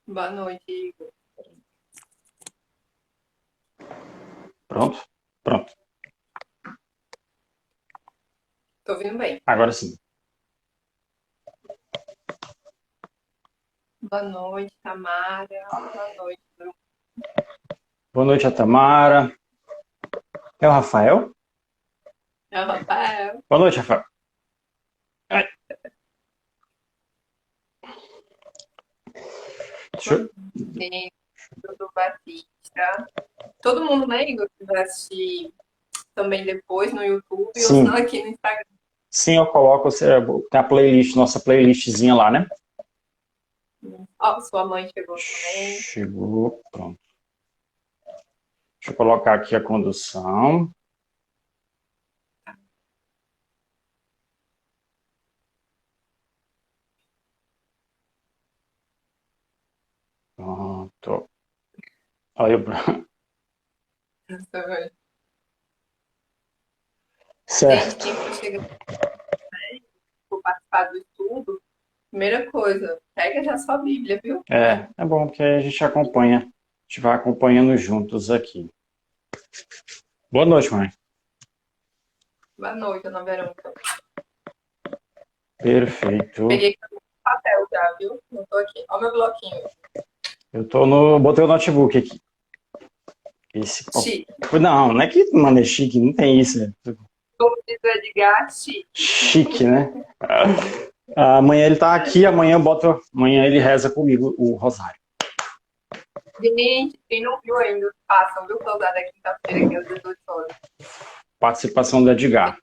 Boa noite, Igor. Pronto? Pronto. Tô ouvindo bem. Agora sim. Boa noite, Tamara. Boa noite, Bruno. Boa noite, a Tamara. É o Rafael? É o Rafael. Boa noite, Rafael. Ai, deixa Boa eu... noite, Dudu Batista. Todo mundo, né, Igor, que vai assistir também depois no YouTube ou senão Sim, aqui no Instagram. sim, eu coloco tem a playlist, nossa playlistzinha lá, né? Ó, sua mãe chegou também. Chegou, pronto. Deixa eu colocar aqui a condução. Pronto. Olha, Gente, certo. quem for chegar for participar do estudo, primeira coisa, pega já sua Bíblia, viu? É bom porque a gente acompanha, a gente vai acompanhando juntos aqui. Boa noite, mãe. Boa noite, Ana Verônica. Perfeito. Peguei o papel já, viu? Não tô aqui. Ó meu bloquinho. Botei o notebook aqui. Esse, Chique. não é que mano é chique, não tem isso. Como diz o Edgar, chique. Chique, né? Amanhã ele tá aqui, amanhã ele reza comigo o rosário. Gente, quem não viu ainda, façam, viu? Closar da quinta-feira, que é às 18 horas. Participação do Edgar.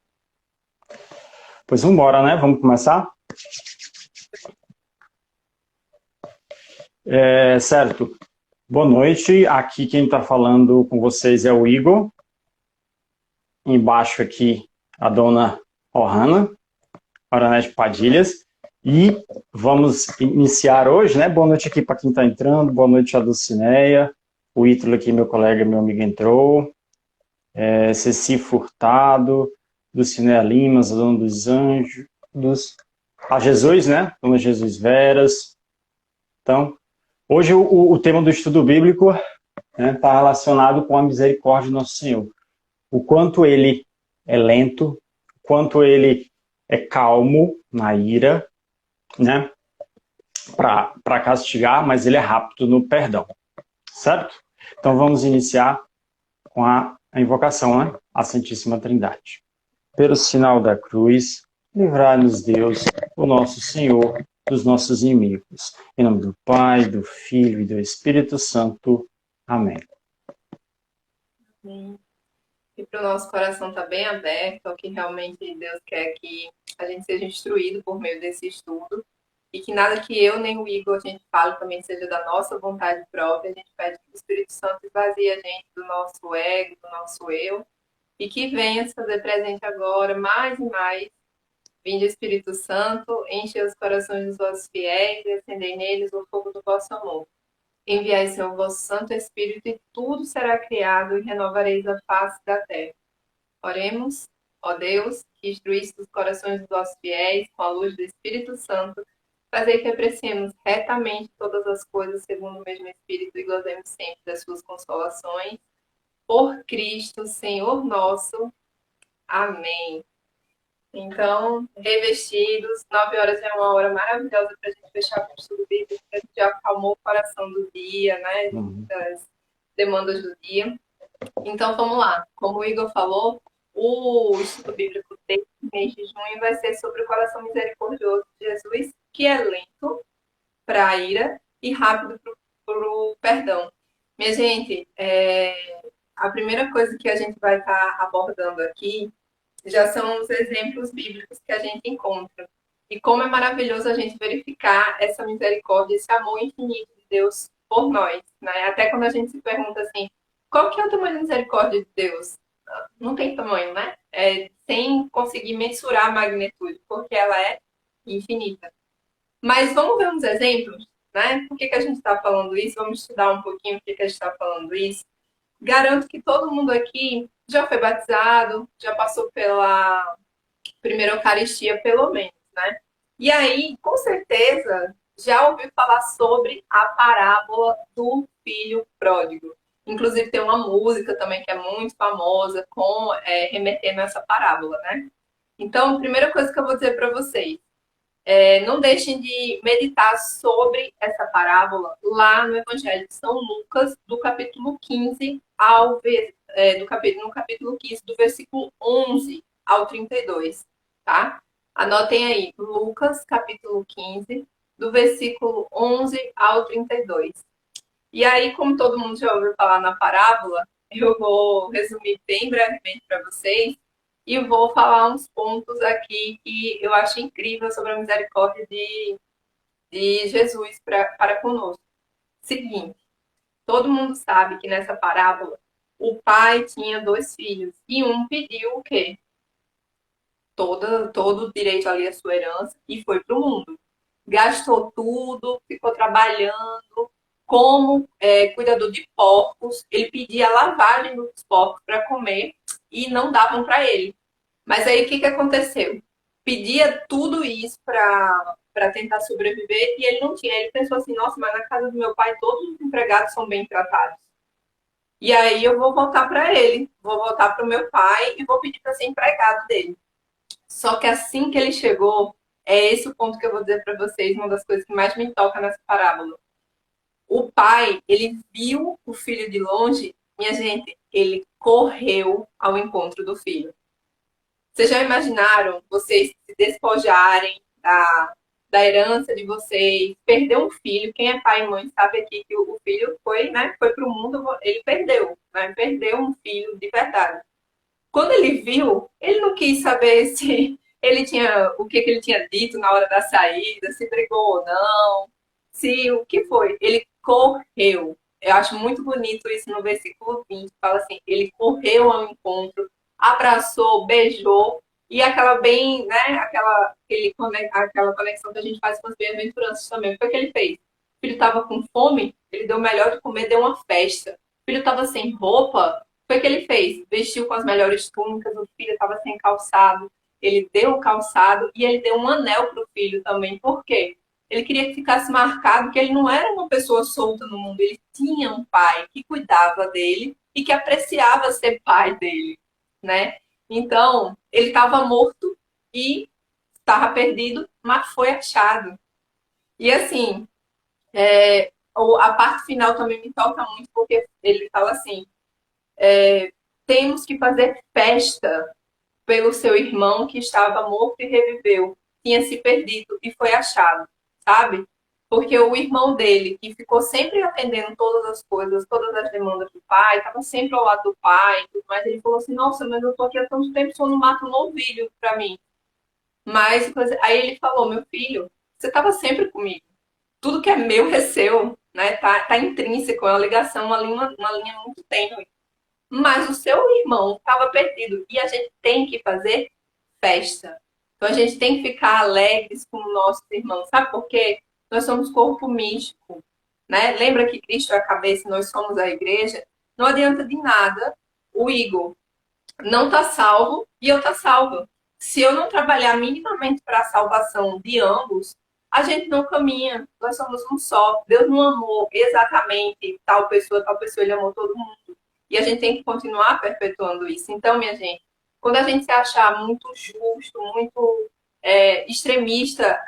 Pois vamos embora, né? Vamos começar? Certo. Boa noite. Aqui quem está falando com vocês é o Igor. Embaixo aqui a dona Ohana, Oranete Padilhas. E vamos iniciar hoje, né? Boa noite aqui para quem está entrando. Boa noite a Dulcineia. O Ítalo aqui, meu colega, meu amigo, entrou. Ceci Furtado, Dulcinea Limas, a Dona dos Anjos, a Jesus, né? Dona Jesus Veras. Então, hoje o tema do estudo bíblico está relacionado com a misericórdia do nosso Senhor. O quanto ele é lento, o quanto ele é calmo na ira, né? Para castigar, mas ele é rápido no perdão, certo? Então vamos iniciar com a invocação, né? A Santíssima Trindade. Pelo sinal da cruz, livrai-nos Deus, o nosso Senhor, dos nossos inimigos. Em nome do Pai, do Filho e do Espírito Santo. Amém. Sim. E para o nosso coração estar bem aberto ao que realmente Deus quer que a gente seja instruído por meio desse estudo. E que nada que eu nem o Igor a gente fale também seja da nossa vontade própria. A gente pede que o Espírito Santo esvazie a gente do nosso ego, do nosso eu. E que venha se fazer presente agora, mais e mais. Vinde, Espírito Santo, enche os corações dos vossos fiéis e acendei neles o fogo do vosso amor. Enviai, Senhor, o vosso Santo Espírito e tudo será criado e renovareis a face da terra. Oremos, ó Deus, que instruísse os corações dos vossos fiéis com a luz do Espírito Santo, fazer que apreciemos retamente todas as coisas segundo o mesmo Espírito e gozemos sempre das suas consolações. Por Cristo, Senhor nosso. Amém. Então, revestidos, 9 horas é uma hora maravilhosa para a gente fechar com o estudo bíblico, a gente já acalmou o coração do dia, né? Das demandas do dia. Então, vamos lá. Como o Igor falou, o estudo bíblico desse mês de junho vai ser sobre o coração misericordioso de Jesus, que é lento para a ira e rápido para o perdão. Minha gente, a primeira coisa que a gente vai estar abordando aqui já são os exemplos bíblicos que a gente encontra. E como é maravilhoso a gente verificar essa misericórdia, esse amor infinito de Deus por nós. Né? Até quando a gente se pergunta assim, qual que é o tamanho da misericórdia de Deus? Não tem tamanho, né? Sem conseguir mensurar a magnitude, porque ela é infinita. Mas vamos ver uns exemplos, né? Por que a gente está falando isso? Vamos estudar um pouquinho por que a gente está falando isso. Garanto que todo mundo aqui já foi batizado, já passou pela primeira Eucaristia, pelo menos, né? E aí, com certeza, já ouviu falar sobre a parábola do filho pródigo. Inclusive tem uma música também que é muito famosa com remetendo a essa parábola, né? Então, a primeira coisa que eu vou dizer para vocês, não deixem de meditar sobre essa parábola lá no Evangelho de São Lucas, do capítulo 15 no capítulo 15, do versículo 11 ao 32, tá? Anotem aí, Lucas, capítulo 15, do versículo 11 ao 32. E aí, como todo mundo já ouviu falar na parábola, eu vou resumir bem brevemente para vocês e vou falar uns pontos aqui que eu acho incrível sobre a misericórdia de Jesus para conosco. Seguinte, todo mundo sabe que nessa parábola o pai tinha dois filhos e um pediu o quê? Todo o direito ali à sua herança e foi para o mundo. Gastou tudo, ficou trabalhando como cuidador de porcos. Ele pedia a lavagem dos porcos para comer e não davam para ele. Mas aí o que aconteceu? Pedia tudo isso para tentar sobreviver e ele não tinha. Ele pensou assim: nossa, mas na casa do meu pai todos os empregados são bem tratados. E aí eu vou voltar para ele, vou voltar para o meu pai e vou pedir para ser empregado dele. Só que assim que ele chegou, é esse o ponto que eu vou dizer para vocês, uma das coisas que mais me toca nessa parábola. O pai, ele viu o filho de longe, minha gente, ele correu ao encontro do filho. Vocês já imaginaram vocês se despojarem da herança de vocês, perder um filho? Quem é pai e mãe sabe aqui que o filho foi, né, foi para o mundo, ele perdeu, né, perdeu um filho de verdade. Quando ele viu, ele não quis saber se ele tinha o que ele tinha dito na hora da saída, se brigou ou não, se o que foi. Ele correu. Eu acho muito bonito isso no versículo 20. Fala assim: ele correu ao encontro, abraçou, beijou, e aquela bem, né? Aquela conexão que a gente faz com as bem-aventuranças também. O que foi que ele fez? O filho estava com fome, ele deu o melhor de comer, deu uma festa. O filho estava sem roupa, foi o que ele fez? Vestiu com as melhores túnicas, o filho estava sem calçado, ele deu o calçado e ele deu um anel para o filho também. Por quê? Ele queria que ficasse marcado que ele não era uma pessoa solta no mundo, ele tinha um pai que cuidava dele e que apreciava ser pai dele, né? Então, ele estava morto e estava perdido, mas foi achado. E assim, a parte final também me toca muito, porque ele fala assim: temos que fazer festa pelo seu irmão que estava morto e reviveu, tinha se perdido e foi achado, sabe? Porque o irmão dele, que ficou sempre atendendo todas as coisas, todas as demandas do pai, estava sempre ao lado do pai, mas ele falou assim: nossa, mas eu estou aqui há tanto tempo, só não mato um novilho para mim. Mas aí ele falou: meu filho, você estava sempre comigo. Tudo que é meu é seu, né? Tá intrínseco, é uma ligação, uma linha muito tênue. Mas o seu irmão estava perdido e a gente tem que fazer festa. Então a gente tem que ficar alegres com os nossos irmãos. Sabe por quê? Nós somos corpo místico, né? Lembra que Cristo é a cabeça e nós somos a igreja? Não adianta de nada o Igor não tá salvo e eu tá salva. Se eu não trabalhar minimamente para a salvação de ambos, a gente não caminha. Nós somos um só. Deus não amou exatamente tal pessoa, ele amou todo mundo. E a gente tem que continuar perpetuando isso. Então, minha gente, quando a gente se achar muito justo, muito extremista,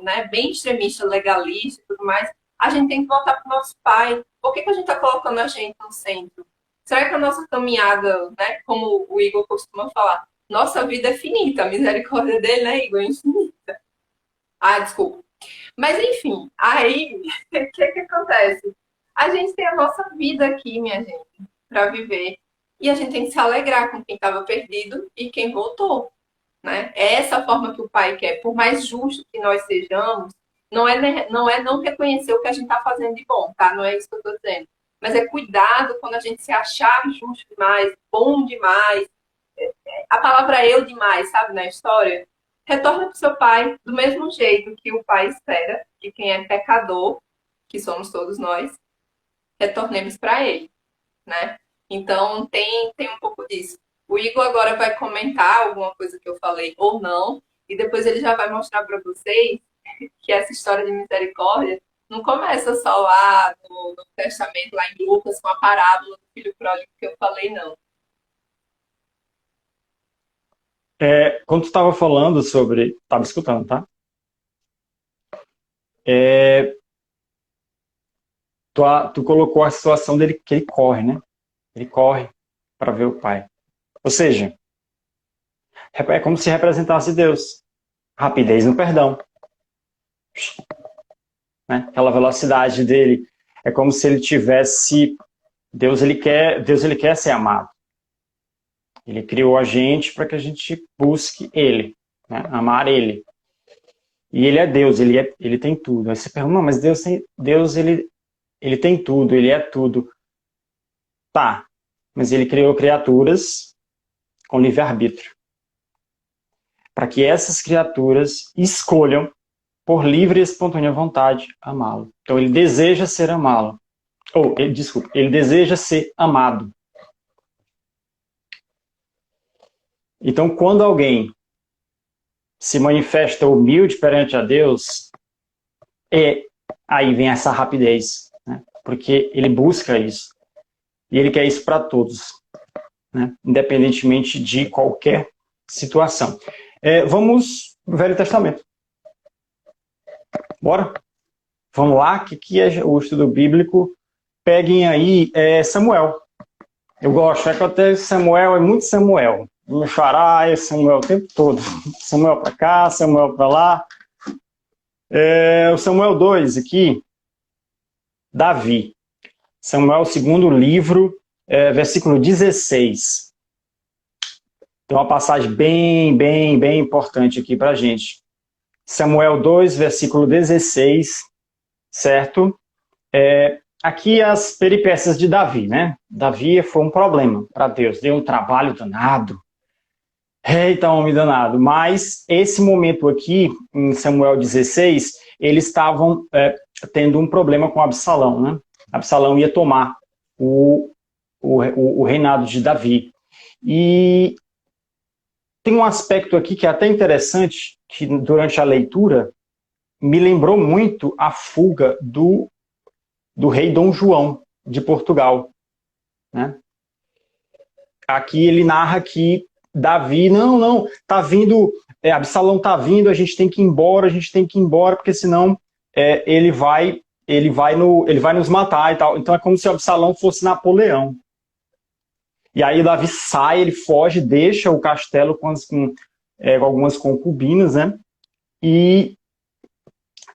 né, bem extremista, legalista e tudo mais, a gente tem que voltar para o nosso pai. Por que a gente está colocando a gente no centro? Será que a nossa caminhada, né, como o Igor costuma falar, nossa vida é finita, a misericórdia dele, né, Igor, é infinita. Ah, desculpa. Mas enfim, aí o que acontece? A gente tem a nossa vida aqui, minha gente, para viver. E a gente tem que se alegrar com quem estava perdido e quem voltou, né? É essa forma que o pai quer. Por mais justo que nós sejamos, não é não reconhecer o que a gente está fazendo de bom, tá? Não é isso que eu estou dizendo. Mas é cuidado quando a gente se achar justo demais, bom demais, a palavra eu demais, sabe, na história. Retorna para o seu pai do mesmo jeito que o pai espera que quem é pecador, que somos todos nós, retornemos para ele, né? Então tem um pouco disso. O Igor agora vai comentar alguma coisa que eu falei ou não, e depois ele já vai mostrar para vocês que essa história de misericórdia não começa só lá no Novo Testamento, lá em Lucas, com a parábola do filho pródigo que eu falei, não. Quando tu estava falando sobre... Estava escutando, tá? Tu colocou a situação dele que ele corre, né? Ele corre para ver o pai. Ou seja, é como se representasse Deus. Rapidez no perdão. Né? Aquela velocidade dele. É como se ele tivesse... Deus ele quer ser amado. Ele criou a gente para que a gente busque ele. Né? Amar ele. E ele é Deus, ele tem tudo. Aí você pergunta, não, mas Deus ele tem tudo, ele é tudo. Tá, mas ele criou criaturas com livre-arbítrio. Para que essas criaturas escolham, por livre e espontânea vontade, amá-lo. Então ele deseja ser amá-lo. Ele deseja ser amado. Então quando alguém se manifesta humilde perante a Deus, aí vem essa rapidez, né? Porque ele busca isso. E ele quer isso para todos, né? Independentemente de qualquer situação. Vamos ao Velho Testamento. Bora? Vamos lá, que é o estudo bíblico. Peguem aí Samuel. Eu gosto, que até Samuel é muito Samuel. Meu xará é Samuel o tempo todo. Samuel para cá, Samuel para lá. O Samuel 2 aqui, Davi. Samuel, segundo livro, versículo 16. Tem uma passagem bem importante aqui para a gente. Samuel 2, versículo 16, certo? Aqui as peripécias de Davi, né? Davi foi um problema para Deus, deu um trabalho danado. Eita, homem danado. Mas esse momento aqui, em Samuel 16, eles estavam tendo um problema com Absalão, né? Absalão ia tomar o reinado de Davi. E tem um aspecto aqui que é até interessante, que durante a leitura me lembrou muito a fuga do rei Dom João de Portugal, né? Aqui ele narra que Davi, não, tá vindo, Absalão tá vindo, a gente tem que ir embora, porque senão ele vai nos matar e tal. Então é como se Absalão fosse Napoleão. E aí Davi sai, ele foge, deixa o castelo com algumas concubinas, né? E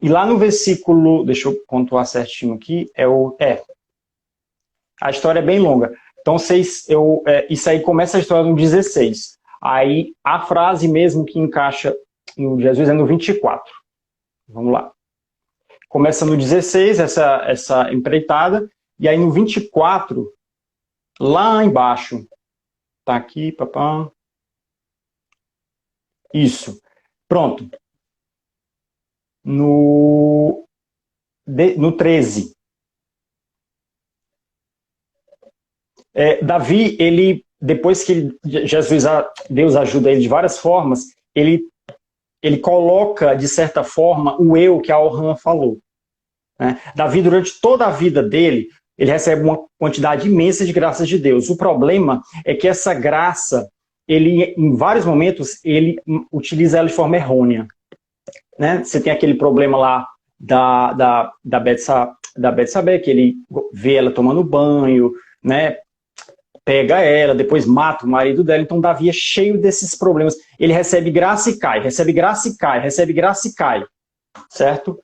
lá no versículo, deixa eu pontuar certinho aqui, a história é bem longa. Então, isso aí começa a história no 16. Aí, a frase mesmo que encaixa no Jesus é no 24. Vamos lá. Começa no 16, essa empreitada. E aí, no 24, lá embaixo. Tá aqui, papá. Isso. Pronto. No 13. Davi, depois que Deus ajuda ele de várias formas, ele coloca, de certa forma, o eu que a Orhan falou. Né? Davi, durante toda a vida dele, ele recebe uma quantidade imensa de graças de Deus. O problema é que essa graça, em vários momentos, ele utiliza ela de forma errônea. Né? Você tem aquele problema lá da Betsabé, que ele vê ela tomando banho, né? Pega ela, depois mata o marido dela. Então Davi é cheio desses problemas. Ele recebe graça e cai, recebe graça e cai, recebe graça e cai. Certo?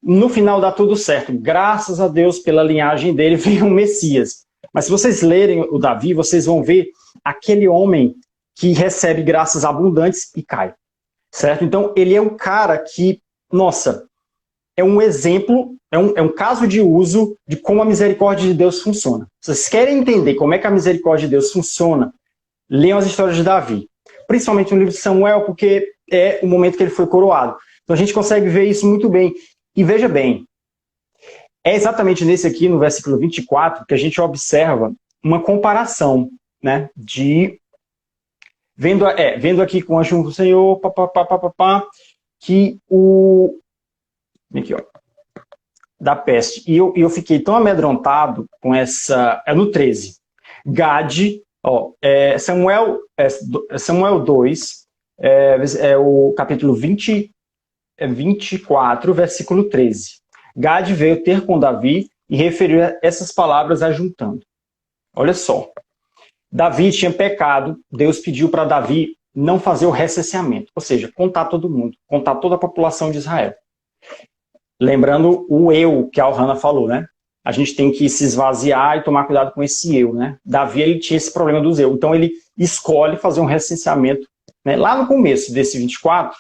No final dá tudo certo. Graças a Deus, pela linhagem dele, vem o Messias. Mas se vocês lerem o Davi, vocês vão ver aquele homem que recebe graças abundantes e cai. Certo? Então ele é um cara que, nossa, é um exemplo, é um caso de uso de como a misericórdia de Deus funciona. Se vocês querem entender como é que a misericórdia de Deus funciona, leiam as histórias de Davi. Principalmente no livro de Samuel, porque é o momento que ele foi coroado. Então a gente consegue ver isso muito bem. E veja bem, é exatamente nesse aqui, no versículo 24, que a gente observa uma comparação, né, vendo aqui com o anjo do Senhor, que Aqui, ó. Da peste. E eu fiquei tão amedrontado com essa... É no 13. Gade, ó, Samuel 2, o capítulo 24, versículo 13. Gade veio ter com Davi e referiu essas palavras ajuntando. Olha só. Davi tinha pecado, Deus pediu para Davi não fazer o recenseamento, ou seja, contar todo mundo, contar toda a população de Israel. Lembrando o eu que a Ohana falou, né? A gente tem que se esvaziar e tomar cuidado com esse eu, né? Davi, ele tinha esse problema dos eu, então ele escolhe fazer um recenseamento, né? Lá no começo desse 24,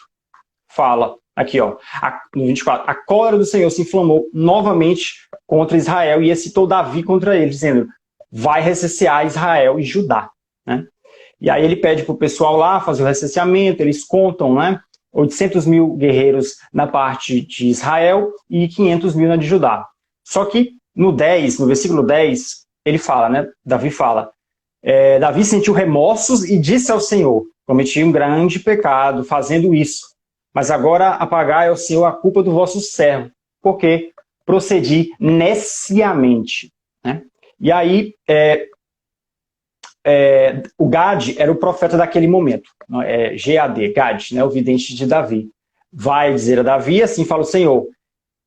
fala, aqui ó, no 24, a cólera do Senhor se inflamou novamente contra Israel e excitou Davi contra ele, dizendo, vai recensear Israel e Judá, né? E aí ele pede para o pessoal lá fazer o recenseamento, eles contam, né? 800 mil guerreiros na parte de Israel e 500 mil na de Judá. Só que no versículo 10, ele fala, né? Davi fala, Davi sentiu remorsos e disse ao Senhor, cometi um grande pecado fazendo isso, mas agora apagai ao Senhor a culpa do vosso servo, porque procedi neciamente, né? E aí, o Gad era o profeta daquele momento, Gad, Gad, né, o vidente de Davi. Vai dizer a Davi, assim fala o Senhor,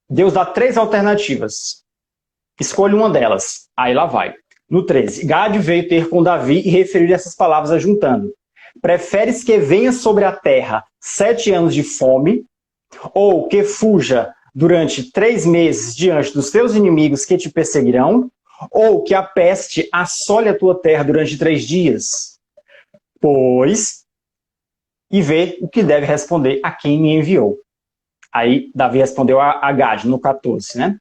Deus dá 3 alternativas, escolha uma delas, aí lá vai. No 13, Gad veio ter com Davi e referiu essas palavras ajuntando, preferes que venha sobre a terra 7 anos de fome, ou que fuja durante 3 meses diante dos teus inimigos que te perseguirão, ou que a peste assole a tua terra durante 3 dias? Pois, e vê o que deve responder a quem me enviou. Aí Davi respondeu a Gad, no 14, né?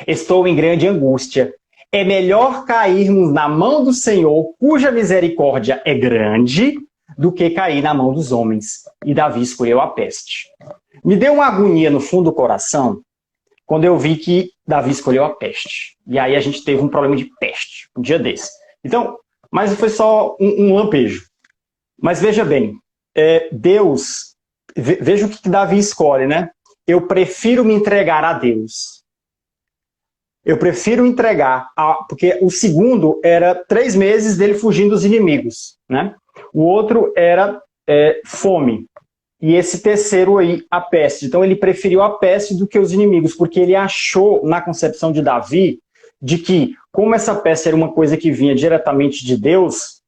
Estou em grande angústia. É melhor cairmos na mão do Senhor, cuja misericórdia é grande, do que cair na mão dos homens. E Davi escolheu a peste. Me deu uma agonia no fundo do coração, quando eu vi que Davi escolheu a peste. E aí a gente teve um problema de peste, um dia desse. Então, mas foi só um lampejo. Mas veja bem, Deus, veja o que Davi escolhe, né? Eu prefiro me entregar a Deus. Eu prefiro entregar, porque o segundo era 3 meses dele fugindo dos inimigos, né? O outro era fome. E esse terceiro aí, a peste. Então ele preferiu a peste do que os inimigos, porque ele achou, na concepção de Davi, de que, como essa peste era uma coisa que vinha diretamente de Deus,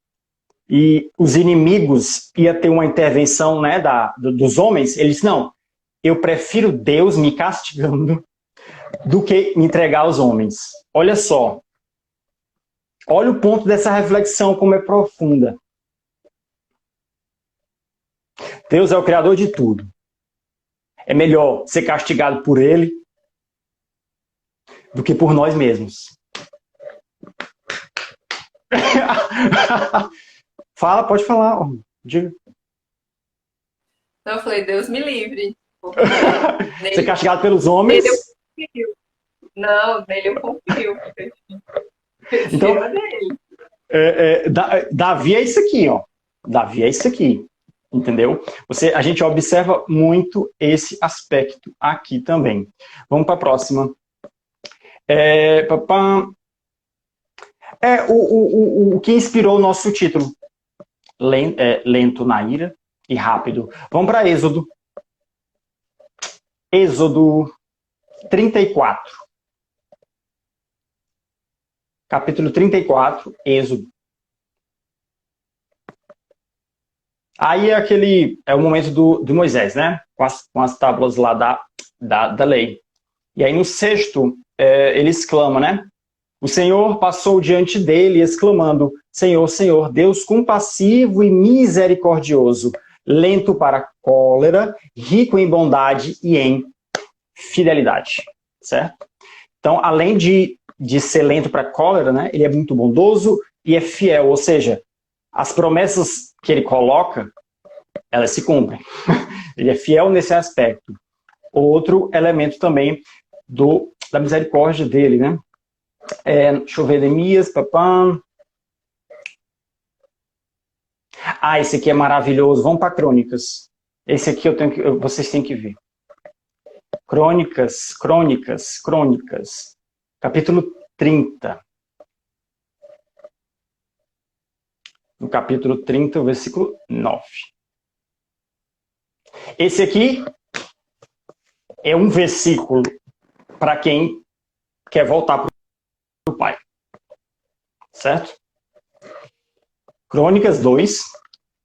e os inimigos ia ter uma intervenção, né, dos homens, ele disse, não, eu prefiro Deus me castigando do que me entregar aos homens. Olha só. Olha o ponto dessa reflexão, como é profunda. Deus é o criador de tudo. É melhor ser castigado por Ele do que por nós mesmos. Fala, pode falar. Diga. Então eu falei, Deus me livre. Ser castigado pelos homens. Nele eu confio. Não, nele eu confio. Então, dele. Davi é isso aqui, ó. Davi é isso aqui. Entendeu? A gente observa muito esse aspecto aqui também. Vamos para a próxima. O que inspirou o nosso título. Lento na ira e rápido. Vamos para Êxodo. Êxodo 34. Capítulo 34, Êxodo. Aí é o momento do Moisés, né? Com as tábuas lá da lei. E aí no 6º, ele exclama, né? O Senhor passou diante dele, exclamando, Senhor, Senhor, Deus compassivo e misericordioso, lento para a cólera, rico em bondade e em fidelidade. Certo? Então, além de ser lento para a cólera, né? Ele é muito bondoso e é fiel. Ou seja, as promessas que ele coloca, elas se cumprem. Ele é fiel nesse aspecto. Outro elemento também da misericórdia dele, né? Deixa eu ver, Neemias, papam. Esse aqui é maravilhoso. Vamos para Crônicas. Esse aqui vocês têm que ver. Crônicas. Capítulo 30. No capítulo 30, o versículo 9. Esse aqui é um versículo para quem quer voltar para o Pai. Certo? Crônicas 2,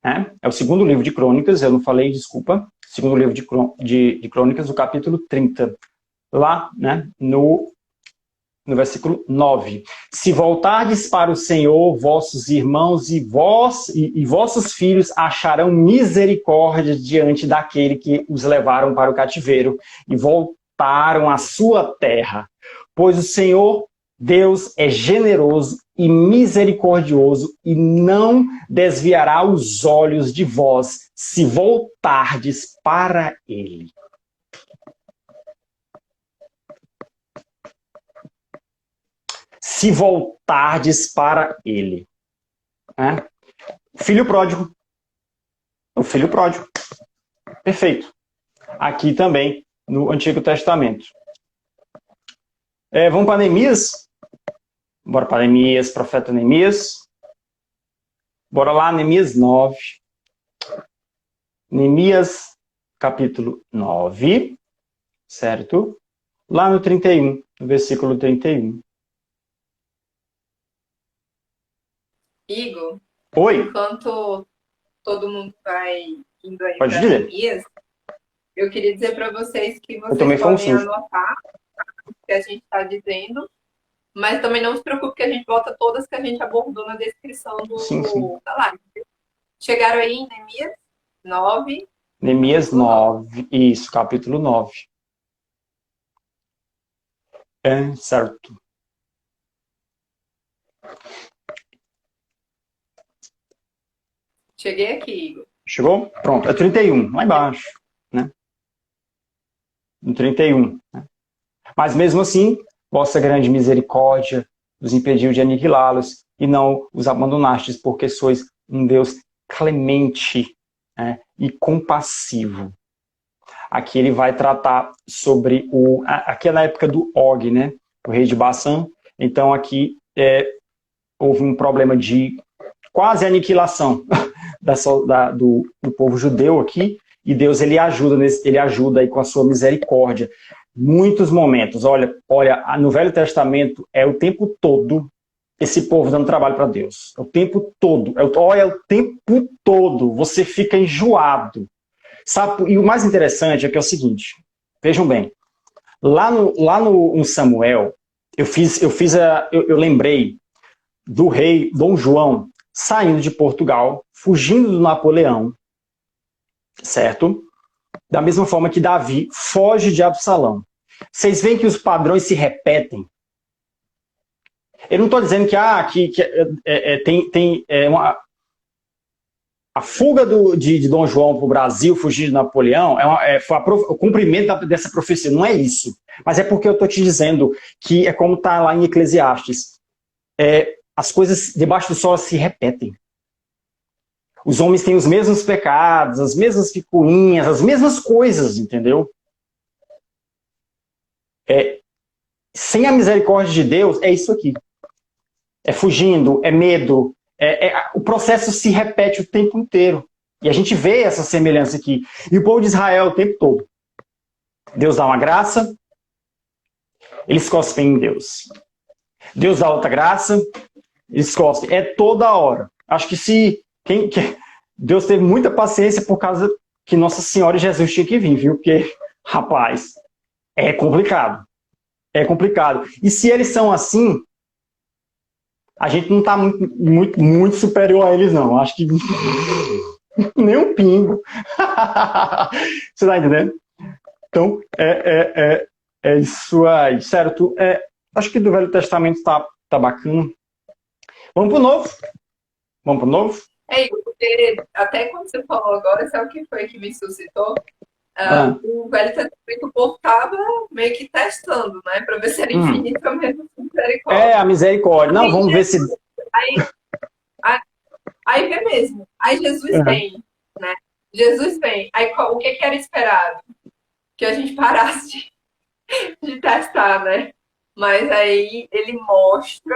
né? É o segundo livro de Crônicas, eu não falei, desculpa. Segundo livro de Crônicas, o capítulo 30. Lá, né, no versículo 9. Se voltardes para o Senhor, vossos irmãos e vossos filhos acharão misericórdia diante daquele que os levaram para o cativeiro e voltaram à sua terra. Pois o Senhor Deus é generoso e misericordioso e não desviará os olhos de vós se voltardes para ele. Se voltardes para ele. Né? Filho pródigo. O filho pródigo. Perfeito. Aqui também, no Antigo Testamento. Vamos para Neemias? Bora para Neemias, profeta Neemias. Bora lá, Neemias 9. Neemias, capítulo 9. Certo? Lá no 31, no versículo 31. Igor, Oi. enquanto todo mundo vai indo aí Pode para dizer. Neemias, eu queria dizer para vocês que vocês um podem anotar o que a gente está dizendo, mas também não se preocupe que a gente volta todas que a gente abordou na descrição Sim. da live. Chegaram aí em Neemias 9. Neemias 9. Isso, capítulo 9. Certo. Cheguei aqui, Igor. Chegou? Pronto. É 31, lá embaixo. Né? No 31. Né? Mas mesmo assim, vossa grande misericórdia os impediu de aniquilá-los e não os abandonastes, porque sois um Deus clemente, né, e compassivo. Aqui ele vai tratar sobre aqui é na época do Og, né, o rei de Bassã. Então aqui houve um problema de quase aniquilação do povo judeu aqui, e Deus ele ajuda aí com a sua misericórdia. Muitos momentos, olha, no Velho Testamento é o tempo todo esse povo dando trabalho para Deus. É o tempo todo. É o tempo todo. Você fica enjoado. Sabe? E o mais interessante é que é o seguinte, vejam bem, lá no Samuel, eu lembrei do rei Dom João saindo de Portugal, fugindo do Napoleão, certo? Da mesma forma que Davi foge de Absalão. Vocês veem que os padrões se repetem? Eu não estou dizendo tem a fuga de Dom João para o Brasil, fugir de Napoleão, foi o cumprimento dessa profecia. Não é isso. Mas é porque eu estou te dizendo que é como está lá em Eclesiastes. As coisas debaixo do sol se repetem. Os homens têm os mesmos pecados, as mesmas picuinhas, as mesmas coisas, entendeu? Sem a misericórdia de Deus, é isso aqui. É fugindo, é medo. O processo se repete o tempo inteiro. E a gente vê essa semelhança aqui. E o povo de Israel o tempo todo. Deus dá uma graça, eles cospem em Deus. Deus dá outra graça, eles cospem. É toda hora. Acho que Deus teve muita paciência por causa que Nossa Senhora e Jesus tinha que vir, viu? Porque, rapaz, é complicado. É complicado. E se eles são assim, a gente não está muito superior a eles, não. Acho que nem um pingo. Você está entendendo? Então, é isso aí. Certo? Acho que do Velho Testamento tá bacana. Vamos pro Novo? Vamos pro Novo? Porque até quando você falou agora, sabe o que foi que me suscitou? O Velho Testamento, o povo estava meio que testando, né? Para ver se era infinita mesmo misericórdia. A misericórdia. Não, vamos ver se... Aí vê mesmo. Aí Jesus vem, né? Jesus vem. Aí o que era esperado? Que a gente parasse de testar, né? Mas aí ele mostra,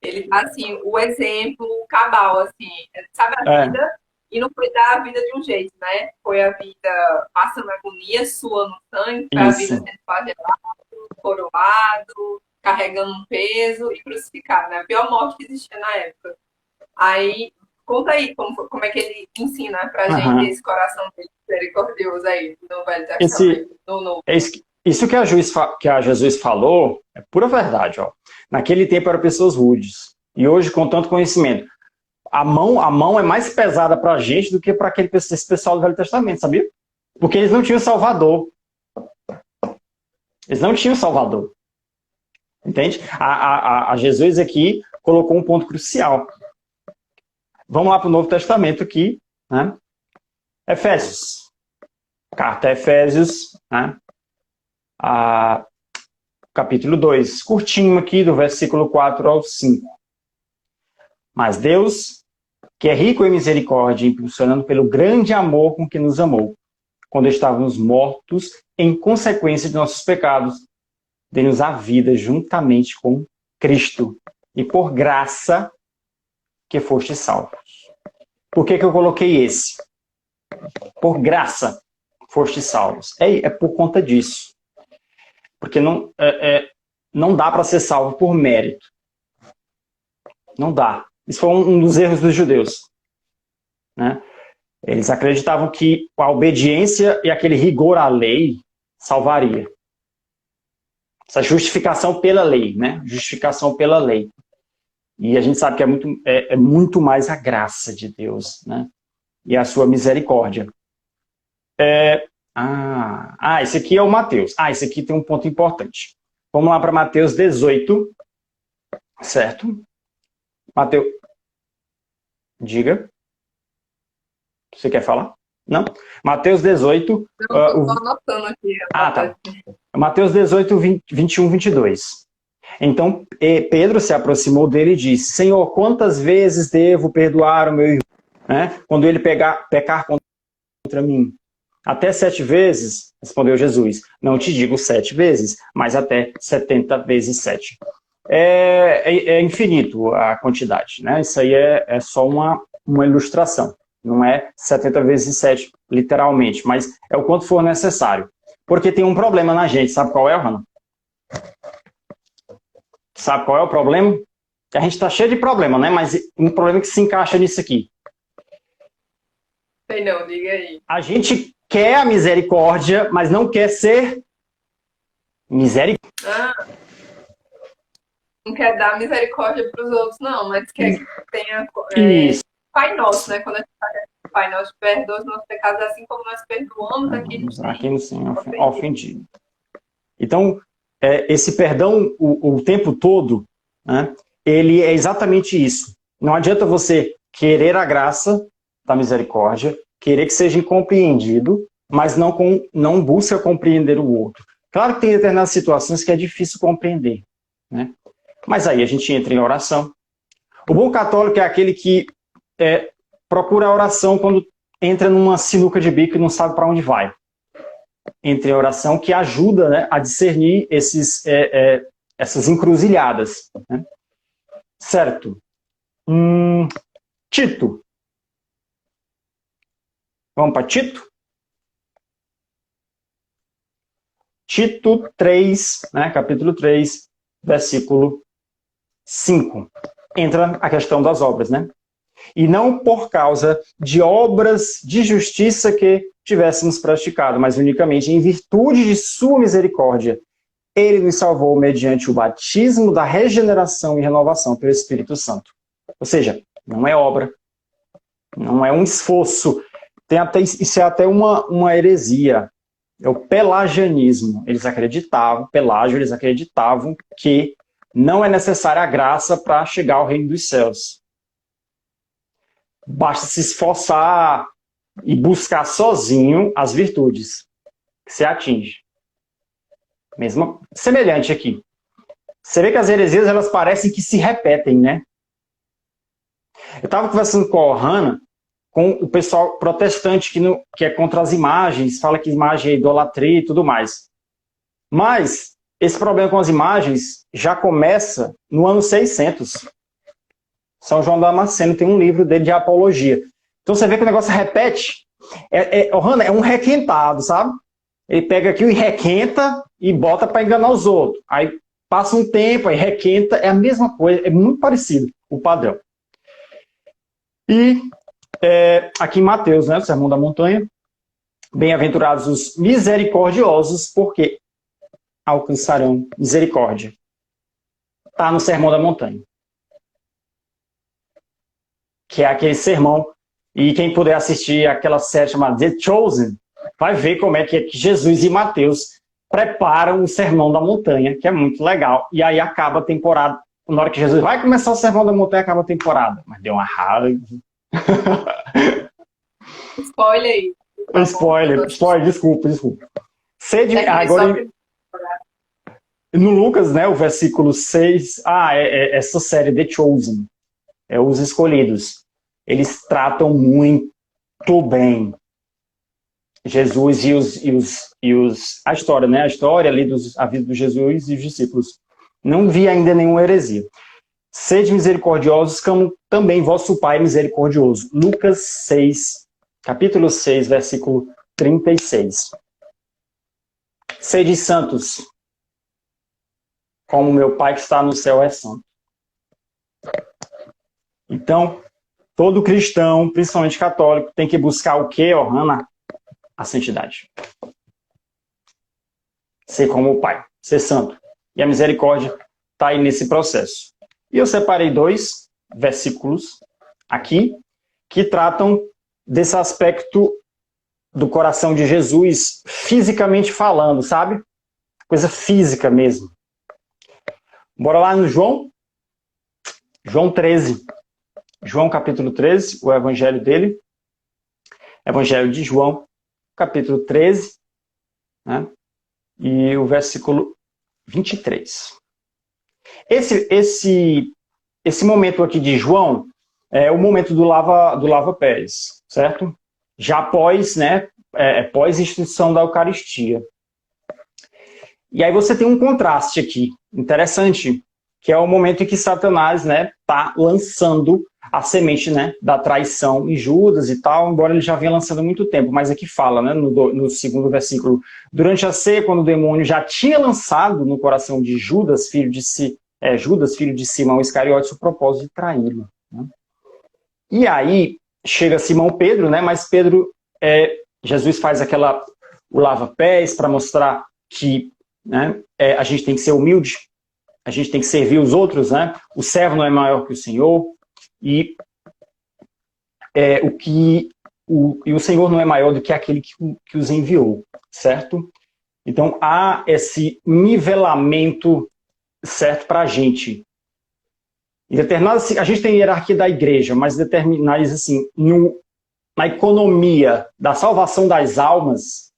ele dá assim, o exemplo cabal, assim, sabe a É, vida? E não foi dar a vida de um jeito, né? Foi a vida passando agonia, suando sangue, foi a vida isso. sendo flagelado, coroado, carregando um peso e crucificado, né? A pior morte que existia na época. Aí, conta aí como é que ele ensina pra gente Aham. esse coração misericordioso aí no Velho Esse, Testamento, no Novo. isso que que a Jesus falou é pura verdade. Ó. Naquele tempo eram pessoas rudes. E hoje, com tanto conhecimento, a mão é mais pesada para a gente do que para esse pessoal do Velho Testamento, sabia? Porque eles não tinham Salvador. Eles não tinham Salvador. Entende? A Jesus aqui colocou um ponto crucial. Vamos lá para o Novo Testamento aqui, né? Efésios. Carta a Efésios, né? Capítulo 2. Curtinho aqui, do versículo 4 ao 5. Mas Deus, que é rico em misericórdia, impulsionando pelo grande amor com que nos amou, quando estávamos mortos em consequência de nossos pecados, dê-nos a vida juntamente com Cristo, e por graça que foste salvos. Por que eu coloquei esse? Por graça foste salvos. É por conta disso. Porque não dá para ser salvo por mérito. Não dá. Isso foi um dos erros dos judeus. Né? Eles acreditavam que a obediência e aquele rigor à lei salvaria. Essa justificação pela lei, né? Justificação pela lei. E a gente sabe que é muito mais a graça de Deus, né? E a sua misericórdia. Esse aqui é o Mateus. Esse aqui tem um ponto importante. Vamos lá para Mateus 18, certo? Mateus, diga. Você quer falar? Não? Mateus 18. Não, estou anotando aqui. Tá. Mateus 18, 21, 22. Então, Pedro se aproximou dele e disse: Senhor, quantas vezes devo perdoar o meu irmão, né, quando ele pecar contra mim? Até 7 vezes? Respondeu Jesus. Não te digo 7 vezes, mas até 70 vezes 7. É infinito a quantidade, né? Isso aí é só uma ilustração. Não é 70 vezes 7, literalmente, mas é o quanto for necessário. Porque tem um problema na gente, sabe qual é, Rana? Sabe qual é o problema? A gente está cheio de problema, né? Mas um problema que se encaixa nisso aqui. Sei não, diga aí. A gente quer a misericórdia, mas não quer ser misericórdia. Não quer dar misericórdia para os outros, não, mas quer que tenha Isso. Pai Nosso, né? Quando a gente fala Pai Nosso, perdoa os nossos pecados, assim como nós perdoamos aqueles que nos têm ofendido. Então, esse perdão o tempo todo, né, ele é exatamente isso. Não adianta você querer a graça da misericórdia, querer que seja compreendido, mas não busca compreender o outro. Claro que tem determinadas situações que é difícil compreender, né? Mas aí a gente entra em oração. O bom católico é aquele que procura a oração quando entra numa sinuca de bico e não sabe para onde vai. Entre a oração que ajuda, né, a discernir essas encruzilhadas. Né? Certo. Tito. Vamos para Tito? Tito 3, né, capítulo 3, versículo 5. Entra a questão das obras, né? E não por causa de obras de justiça que tivéssemos praticado, mas unicamente em virtude de sua misericórdia. Ele nos salvou mediante o batismo da regeneração e renovação pelo Espírito Santo. Ou seja, não é obra, não é um esforço. Isso é até uma heresia. É o pelagianismo. Eles acreditavam que não é necessária a graça para chegar ao reino dos céus. Basta se esforçar e buscar sozinho as virtudes que se atinge. Mesmo semelhante aqui. Você vê que as heresias elas parecem que se repetem, né? Eu estava conversando com a Ohana com o pessoal protestante que é contra as imagens, fala que imagem é idolatria e tudo mais. Mas esse problema com as imagens já começa no ano 600. São João Damasceno tem um livro dele de apologia. Então você vê que o negócio repete. Ohana, é um requentado, sabe? Ele pega aqui e requenta e bota para enganar os outros. Aí passa um tempo, aí requenta, é a mesma coisa, é muito parecido o padrão. E aqui em Mateus, né, o Sermão da Montanha, bem-aventurados os misericordiosos, porque alcançarão misericórdia. Está no Sermão da Montanha. Que é aquele sermão, e quem puder assistir aquela série chamada The Chosen, vai ver como é que Jesus e Mateus preparam o Sermão da Montanha, que é muito legal. E aí acaba a temporada. Na hora que Jesus vai começar o Sermão da Montanha, acaba a temporada. Mas deu uma raiva. Spoiler aí. Spoiler, desculpa. Agora, no Lucas, né, o versículo 6, essa série The Chosen, os escolhidos, eles tratam muito bem Jesus a história, né? A história ali a vida de Jesus e os discípulos. Não vi ainda nenhuma heresia. Sede misericordiosos, como também vosso Pai é misericordioso. Lucas 6, capítulo 6, versículo 36. Sede santos, como meu Pai que está no céu é santo. Então, todo cristão, principalmente católico, tem que buscar o quê, Ohana? A santidade. Ser como o Pai, ser santo. E a misericórdia está aí nesse processo. E eu separei 2 versículos aqui que tratam desse aspecto do coração de Jesus, fisicamente falando, sabe? Coisa física mesmo. Bora lá no João 13. João capítulo 13, o evangelho dele. Evangelho de João, capítulo 13, né? E o versículo 23. Esse momento aqui de João é o momento do lava-pés, certo? Já após, né, pós instituição da Eucaristia. E aí você tem um contraste aqui, interessante, que é o momento em que Satanás, né, tá lançando a semente, né, da traição em Judas e tal, embora ele já venha lançando há muito tempo, mas aqui fala, né, no segundo versículo, durante a ceia, quando o demônio já tinha lançado no coração de Judas, filho de Simão Iscariotes, o propósito de traí-lo. Né? E aí chega Simão Pedro, né, mas Pedro, Jesus faz o lava-pés para mostrar que, né, a gente tem que ser humilde, a gente tem que servir os outros, né? O servo não é maior que o Senhor, e o Senhor não é maior do que aquele que os enviou, certo? Então há esse nivelamento certo para a gente. A gente tem hierarquia da igreja, mas determinadas assim, na economia da salvação das almas,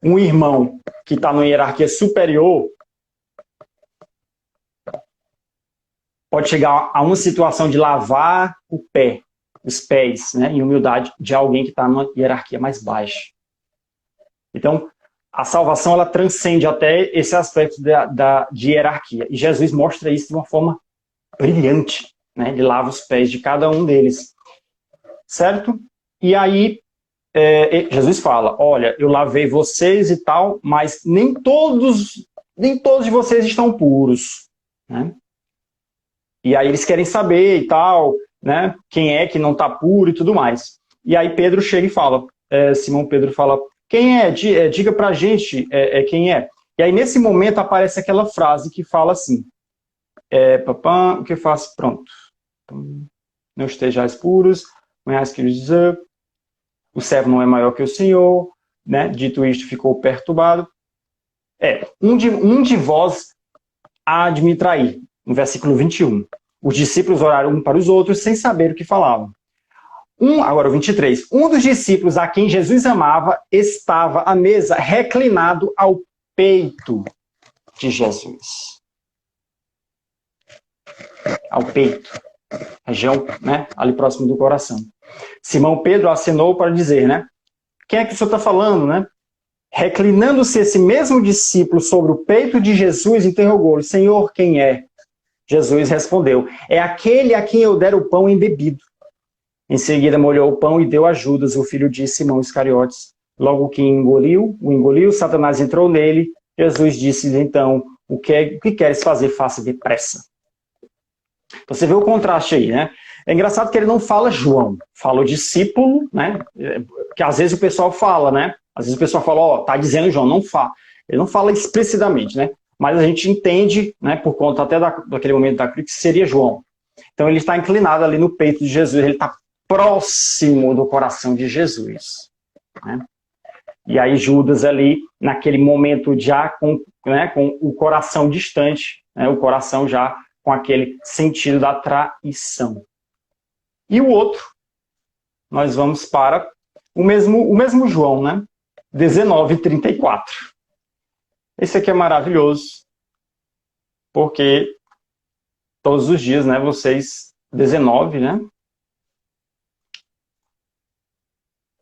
um irmão que está numa hierarquia superior pode chegar a uma situação de lavar os pés, né, em humildade de alguém que está numa hierarquia mais baixa. Então, a salvação ela transcende até esse aspecto de hierarquia. E Jesus mostra isso de uma forma brilhante, né? Ele lava os pés de cada um deles. Certo? E aí, Jesus fala, olha, eu lavei vocês e tal, mas nem todos de vocês estão puros. Né? E aí eles querem saber e tal, né? Quem é que não está puro e tudo mais. E aí Pedro chega e fala, Simão Pedro fala, quem é? Diga pra gente quem é. E aí nesse momento aparece aquela frase que fala assim, papã, o que eu faço? Pronto. Não estejais puros, mas que dizer, o servo não é maior que o Senhor, né? Dito isto, ficou perturbado. Um de vós há de me trair. No versículo 21. Os discípulos oraram um para os outros sem saber o que falavam. Agora o 23. Um dos discípulos a quem Jesus amava estava à mesa reclinado ao peito de Jesus. Ao peito. região, né, ali próximo do coração. Simão Pedro acenou para dizer, né, quem é que o senhor está falando, né? Reclinando-se esse mesmo discípulo sobre o peito de Jesus, interrogou-lhe, Senhor, quem é? Jesus respondeu, é aquele a quem eu der o pão embebido. Em seguida molhou o pão e deu a Judas, o filho de Simão Iscariotes. Logo que o engoliu, Satanás entrou nele. Jesus disse-lhe então, o que queres fazer? Faça depressa. Então você vê o contraste aí, né? É engraçado que ele não fala João, fala o discípulo, né? Que às vezes o pessoal fala, né? Às vezes o pessoal fala, ó, tá dizendo João, não fala. Ele não fala explicitamente, né? Mas a gente entende, né, por conta até daquele momento da cruz, que seria João. Então ele está inclinado ali no peito de Jesus, ele está próximo do coração de Jesus, né? E aí Judas ali, naquele momento já com o coração distante, né, o coração já com aquele sentido da traição. E o outro, nós vamos para o mesmo João, né? 19:34. Esse aqui é maravilhoso, porque todos os dias, né, vocês, 19, né?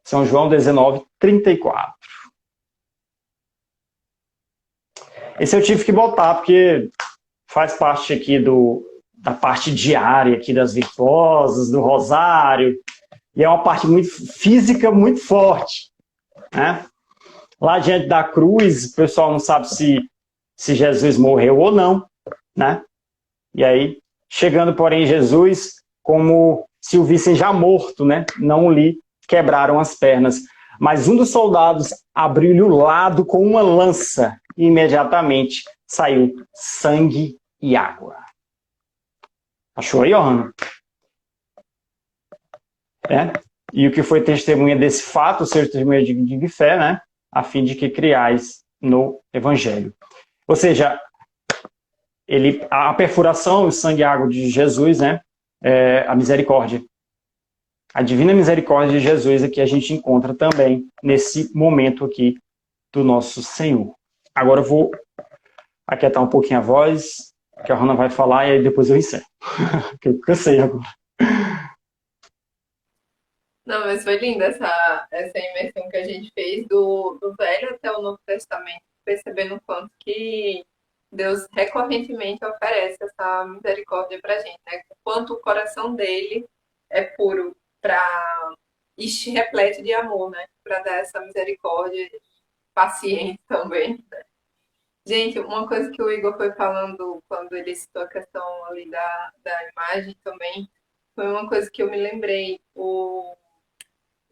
São João 19:34. Esse eu tive que botar, porque faz parte aqui da parte diária aqui das virtuosas, do rosário, e é uma parte muito física, muito forte, né? Lá diante da cruz, o pessoal não sabe se Jesus morreu ou não, né? E aí, chegando, porém, Jesus, como se o vissem já morto, né? Não lhe quebraram as pernas. Mas um dos soldados abriu-lhe o lado com uma lança e imediatamente saiu sangue e água. Achou aí, Johanna? E o que foi testemunha desse fato, ser testemunha de fé, né? A fim de que criais no Evangelho. Ou seja, a perfuração, o sangue e a água de Jesus, né? É a misericórdia. A divina misericórdia de Jesus é que a gente encontra também nesse momento aqui do nosso Senhor. Agora eu vou aquietar um pouquinho a voz, que a Rona vai falar e aí depois eu encerro. Que eu cansei agora. Não, mas foi linda essa imersão que a gente fez do Velho até o Novo Testamento, percebendo o quanto que Deus recorrentemente oferece essa misericórdia pra gente, né? O quanto o coração dele é puro e repleto de amor, né? Para dar essa misericórdia, paciente também. Gente, uma coisa que o Igor foi falando quando ele citou a questão ali da imagem também, foi uma coisa que eu me lembrei. O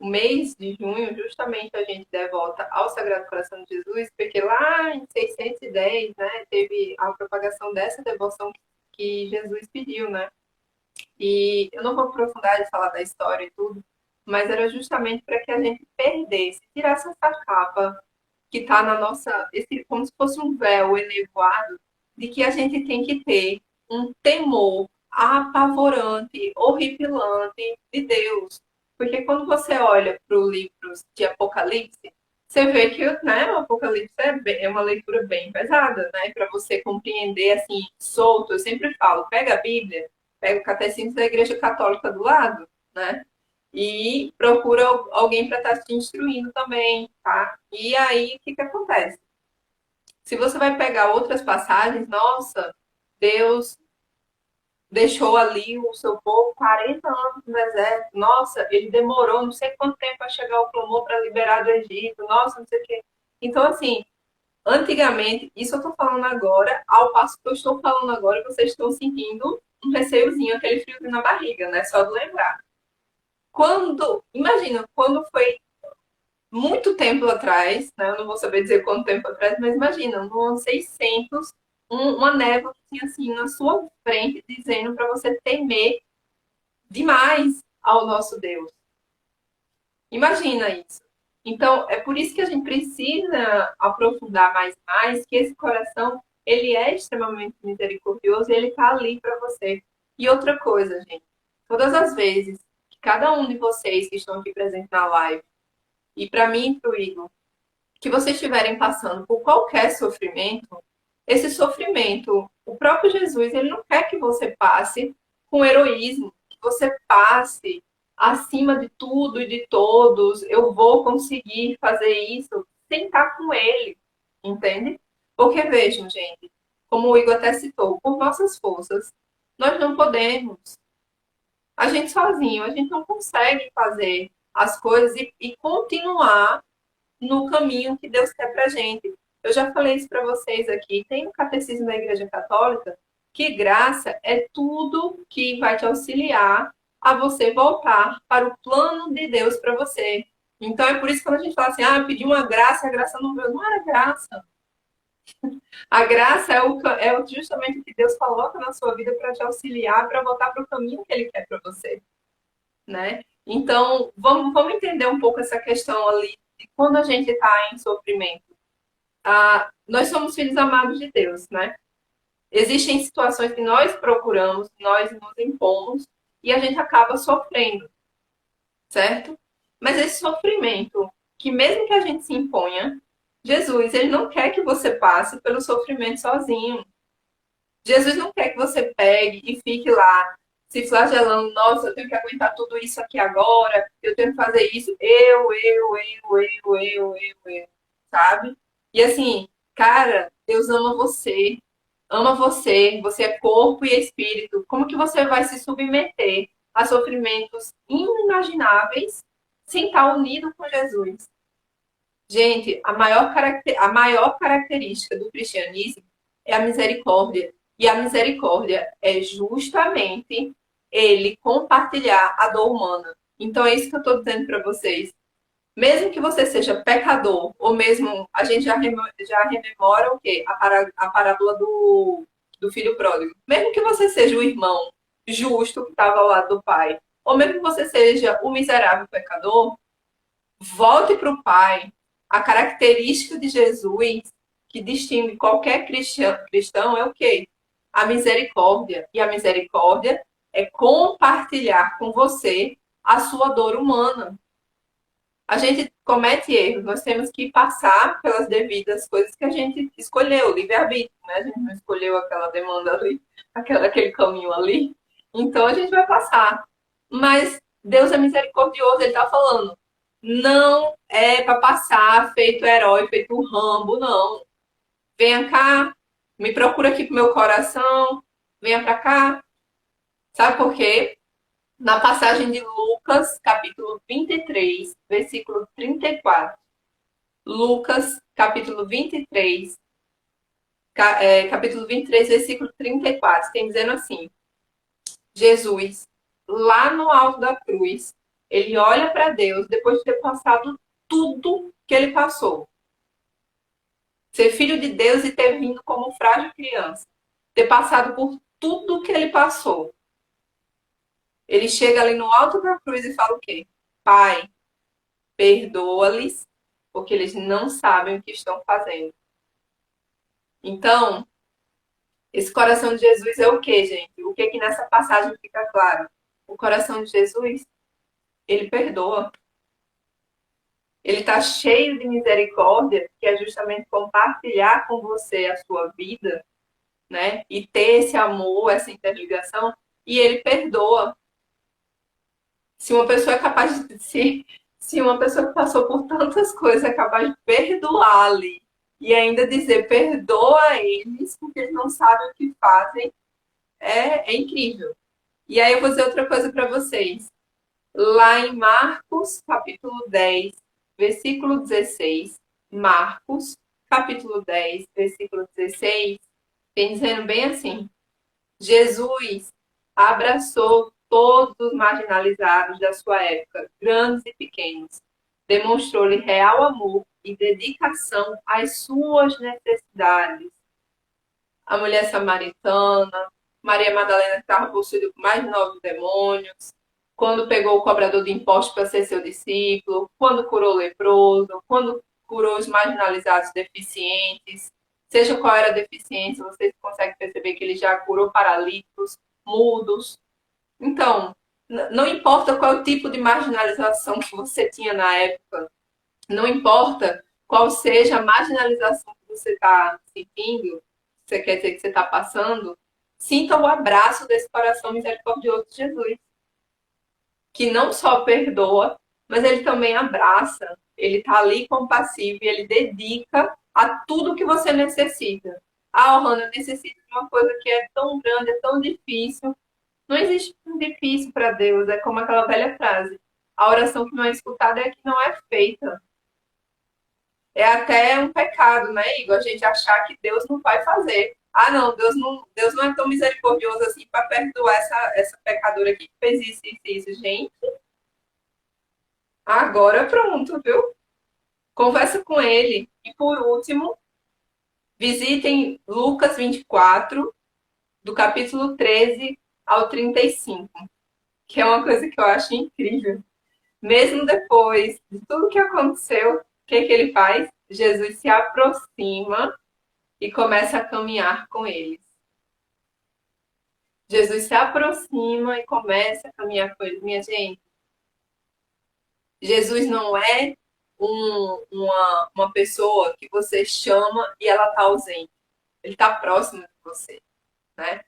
mês de junho, justamente a gente devota ao Sagrado Coração de Jesus, porque lá em 610, né, teve a propagação dessa devoção que Jesus pediu, né? E eu não vou aprofundar de falar da história e tudo, mas era justamente para que a gente perdesse, tirasse essa capa que está na nossa, como se fosse um véu enevoado, de que a gente tem que ter um temor apavorante, horripilante de Deus. Porque quando você olha para o livro de Apocalipse, você vê que, né, o Apocalipse é uma leitura bem pesada, né? Para você compreender assim, solto, eu sempre falo, pega a Bíblia, pega o Catecismo da Igreja Católica do lado, né? E procura alguém para estar te instruindo também, tá? E aí, o que acontece? Se você vai pegar outras passagens, nossa, Deus deixou ali o seu povo 40 anos no deserto. Nossa, ele demorou não sei quanto tempo para chegar o clamor para liberar do Egito. Nossa, não sei o quê. Então, assim, antigamente, isso eu estou falando agora, ao passo que eu estou falando agora, vocês estão sentindo um receiozinho, aquele friozinho na barriga, né? Só de lembrar. Imagina, quando foi muito tempo atrás, né? Eu não vou saber dizer quanto tempo atrás, mas imagina, no ano 600, uma névoa que tinha assim na sua frente, dizendo para você temer demais ao nosso Deus. Imagina isso. Então, é por isso que a gente precisa aprofundar mais, que esse coração, ele é extremamente misericordioso e ele está ali para você. E outra coisa, gente, todas as vezes que cada um de vocês que estão aqui presentes na live, e para mim e para o Igor, que vocês estiverem passando por qualquer sofrimento, esse sofrimento, o próprio Jesus, ele não quer que você passe com heroísmo, você passe acima de tudo e de todos, eu vou conseguir fazer isso sem estar com ele, entende? Porque vejam, gente, como o Igor até citou, por nossas forças, nós não podemos. A gente sozinho, a gente não consegue fazer as coisas e continuar no caminho que Deus quer pra gente. Eu já falei isso para vocês aqui. Tem no Catecismo da Igreja Católica que graça é tudo que vai te auxiliar a você voltar para o plano de Deus para você. Então é por isso que quando a gente fala assim, ah, eu pedi uma graça, a graça não veio. Não era graça. A graça é justamente o que Deus coloca na sua vida para te auxiliar, para voltar para o caminho que Ele quer para você, né? Então, vamos entender um pouco essa questão ali de quando a gente está em sofrimento. Nós somos filhos amados de Deus, né? Existem situações que nós procuramos, nós nos impomos e a gente acaba sofrendo, certo? Mas esse sofrimento, que mesmo que a gente se imponha, Jesus, ele não quer que você passe pelo sofrimento sozinho. Jesus não quer que você pegue e fique lá se flagelando, nossa, eu tenho que aguentar tudo isso aqui agora, eu tenho que fazer isso, sabe? E assim, cara, Deus ama você, você é corpo e espírito. Como que você vai se submeter a sofrimentos inimagináveis sem estar unido com Jesus? Gente, a maior característica do cristianismo é a misericórdia. E a misericórdia é justamente ele compartilhar a dor humana. Então é isso que eu estou dizendo para vocês. Mesmo que você seja pecador, ou mesmo a gente já rememora o quê? A parábola do filho pródigo. Mesmo que você seja o irmão justo que estava ao lado do pai, ou mesmo que você seja o miserável pecador, volte para o Pai. A característica de Jesus que distingue qualquer cristão é o quê? A misericórdia. E a misericórdia é compartilhar com você a sua dor humana. A gente comete erros, nós temos que passar pelas devidas coisas que a gente escolheu, livre-arbítrio, né? A gente não escolheu aquela demanda ali, aquele caminho ali. Então a gente vai passar. Mas Deus é misericordioso, ele está falando. Não é para passar feito herói, feito um Rambo, não. Venha cá, me procura aqui pro meu coração, venha para cá. Sabe por quê? Na passagem de Lucas, capítulo 23, versículo 34. Lucas, capítulo 23, capítulo 23, versículo 34, tem dizendo assim: Jesus, lá no alto da cruz, ele olha para Deus depois de ter passado tudo que ele passou. Ser filho de Deus e ter vindo como frágil criança. Ter passado por tudo que ele passou. Ele chega ali no alto da cruz e fala o quê? Pai, perdoa-lhes, porque eles não sabem o que estão fazendo. Então, esse coração de Jesus é o quê, gente? O que que nessa passagem fica claro? O coração de Jesus, ele perdoa. Ele está cheio de misericórdia, que é justamente compartilhar com você a sua vida, né? E ter esse amor, essa interligação, e ele perdoa. Se uma pessoa é capaz de se uma pessoa que passou por tantas coisas é capaz de perdoar-lhe e ainda dizer perdoa eles porque eles não sabem o que fazem, é incrível. E aí eu vou dizer outra coisa para vocês. Lá em Marcos, capítulo 10, versículo 16, Marcos, capítulo 10, versículo 16, tem dizendo bem assim: Jesus abraçou todos os marginalizados da sua época, grandes e pequenos. Demonstrou-lhe real amor e dedicação às suas necessidades. A mulher samaritana, Maria Madalena, que estava possuída por mais de 9 demônios, quando pegou o cobrador de impostos para ser seu discípulo, quando curou o leproso, quando curou os marginalizados deficientes, seja qual era a deficiência, vocês conseguem perceber que ele já curou paralíticos, mudos. Então, não importa qual é o tipo de marginalização que você tinha na época, não importa qual seja a marginalização que você está sentindo, você quer dizer que você está passando, sinta o abraço desse coração misericordioso de Jesus. que não só perdoa, mas ele também abraça. Ele está ali compassivo e ele dedica a tudo que você necessita. Ah, Ohana, eu necessito de uma coisa que é tão grande, é tão difícil. Não existe um difícil para Deus. É como aquela velha frase. A oração que não é escutada é a que não é feita. É até um pecado, né, Igor? A gente achar que Deus não vai fazer. Ah, não, Deus não é tão misericordioso assim para perdoar essa pecadora aqui que fez isso e isso. Gente, agora pronto, viu? Conversa com ele. E por último, visitem Lucas 24, do capítulo 13 ao 35, que é uma coisa que eu acho incrível. Mesmo depois de tudo que aconteceu, o que ele faz? Jesus se aproxima e começa a caminhar com eles. Jesus se aproxima e começa a caminhar com eles. Minha gente, Jesus não é uma pessoa que você chama e ela está ausente. Ele está próximo de você, né?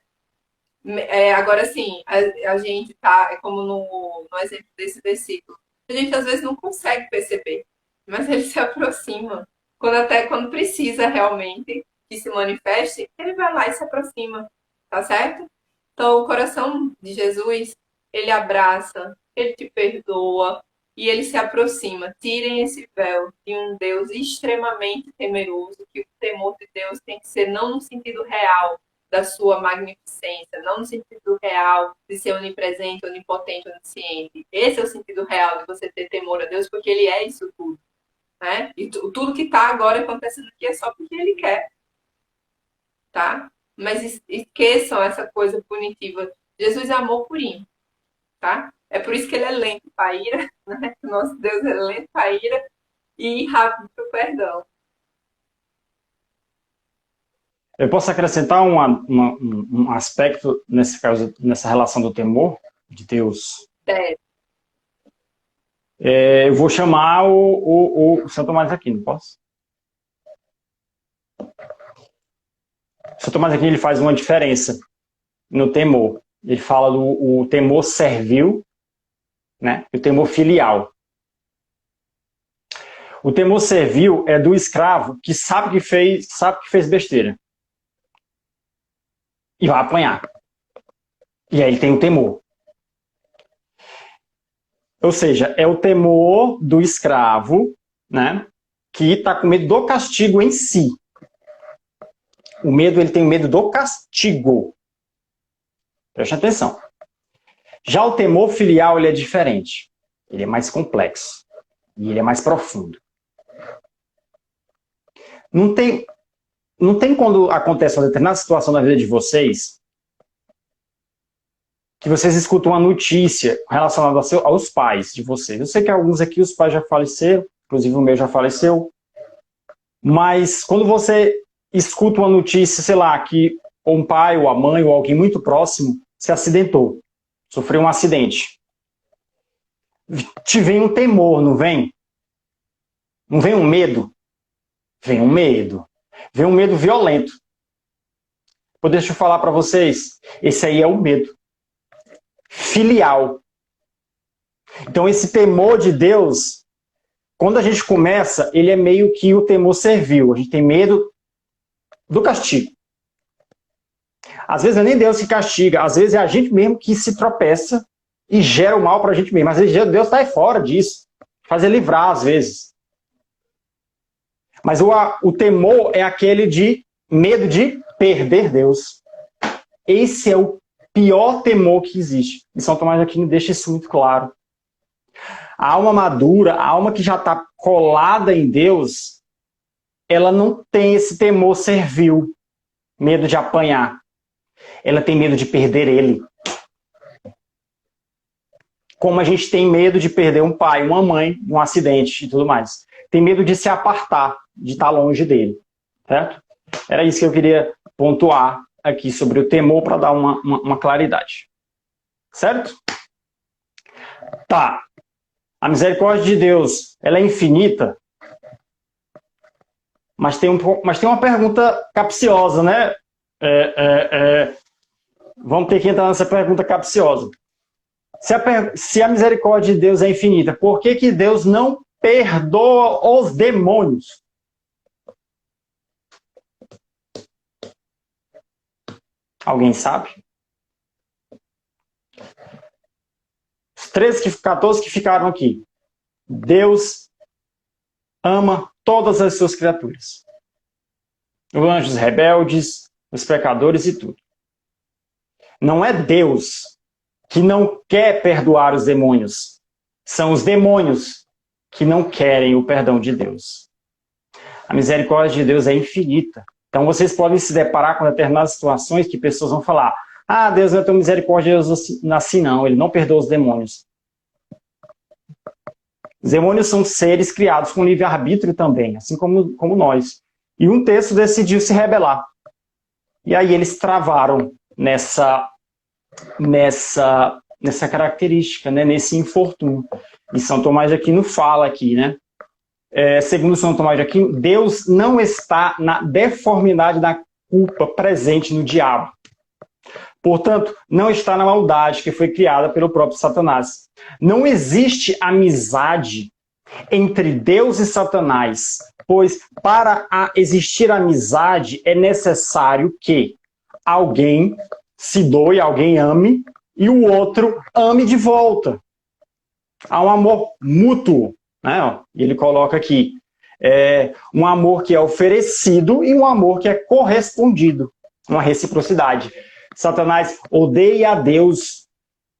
Agora sim, a gente tá, é como no exemplo desse versículo, a gente às vezes não consegue perceber, mas ele se aproxima. Até quando precisa realmente que se manifeste, ele vai lá e se aproxima, tá certo? Então, o coração de Jesus, ele abraça, ele te perdoa e ele se aproxima. Tirem esse véu de um Deus extremamente temeroso, que o temor de Deus tem que ser não no sentido real da sua magnificência, não no sentido real de ser onipresente, onipotente, onisciente. Esse é o sentido real de você ter temor a Deus, porque ele é isso tudo, né? E tudo que está agora acontecendo aqui é só porque ele quer, tá? Mas esqueçam essa coisa punitiva. Jesus é amor purinho, tá? É por isso que ele é lento para ira, né? O nosso Deus é lento para ira e rápido para o perdão. Eu posso acrescentar um aspecto nesse caso, nessa relação do temor de Deus? Eu vou chamar o São Tomás de Aquino, posso? São Tomás de Aquino, ele faz uma diferença no temor. Ele fala do temor servil, né, e o temor filial. O temor servil é do escravo que sabe que fez besteira. E vai apanhar. E aí ele tem o temor. Ou seja, é o temor do escravo, né, que está com medo do castigo em si. O medo, ele tem medo do castigo. Preste atenção. Já o temor filial, ele é diferente. Ele é mais complexo. E ele é mais profundo. Não tem quando acontece uma determinada situação na vida de vocês que vocês escutam uma notícia relacionada aos pais de vocês. Eu sei que alguns aqui os pais já faleceram, inclusive o meu já faleceu. Mas quando você escuta uma notícia, sei lá, que um pai ou a mãe ou alguém muito próximo se acidentou, sofreu um acidente. Te vem um temor, não vem? Não vem um medo? Vem um medo. Vem um medo violento. Pô, deixa eu falar para vocês, esse aí é o medo filial. Então esse temor de Deus, quando a gente começa, ele é meio que o temor servil. A gente tem medo do castigo. Às vezes não é nem Deus que castiga, às vezes é a gente mesmo que se tropeça e gera o mal para a gente mesmo. Às vezes Deus está fora disso, fazer livrar às vezes. Mas o temor é aquele de medo de perder Deus. Esse é o pior temor que existe. E São Tomás de Aquino deixa isso muito claro. A alma madura, a alma que já está colada em Deus, ela não tem esse temor servil, medo de apanhar. Ela tem medo de perder ele. Como a gente tem medo de perder um pai, uma mãe, um acidente e tudo mais. Tem medo de se apartar, de estar longe dele. Certo? Era isso que eu queria pontuar aqui sobre o temor para dar uma claridade. Certo? Tá. A misericórdia de Deus, ela é infinita. Mas tem uma pergunta capciosa, né? Vamos ter que entrar nessa pergunta capciosa. Se a misericórdia de Deus é infinita, por que que Deus não perdoa os demônios? Alguém sabe? Os 14 que ficaram aqui. Deus ama todas as suas criaturas. Os anjos rebeldes, os pecadores e tudo. Não é Deus que não quer perdoar os demônios. São os demônios que não querem o perdão de Deus. A misericórdia de Deus é infinita. Então vocês podem se deparar com determinadas situações que pessoas vão falar: ah, Deus não é tão misericordioso assim não, ele não perdoa os demônios. Os demônios são seres criados com livre-arbítrio também, assim como nós. E um terço decidiu se rebelar. E aí eles travaram nessa característica, né, nesse infortúnio. E São Tomás de Aquino fala aqui, né? Segundo São Tomás de Aquino, Deus não está na deformidade da culpa presente no diabo. Portanto, não está na maldade que foi criada pelo próprio Satanás. Não existe amizade entre Deus e Satanás, pois para existir amizade é necessário que alguém se doe, alguém ame, e o outro ame de volta. Há um amor mútuo, né? Ele coloca aqui, um amor que é oferecido e um amor que é correspondido, uma reciprocidade. Satanás odeia a Deus,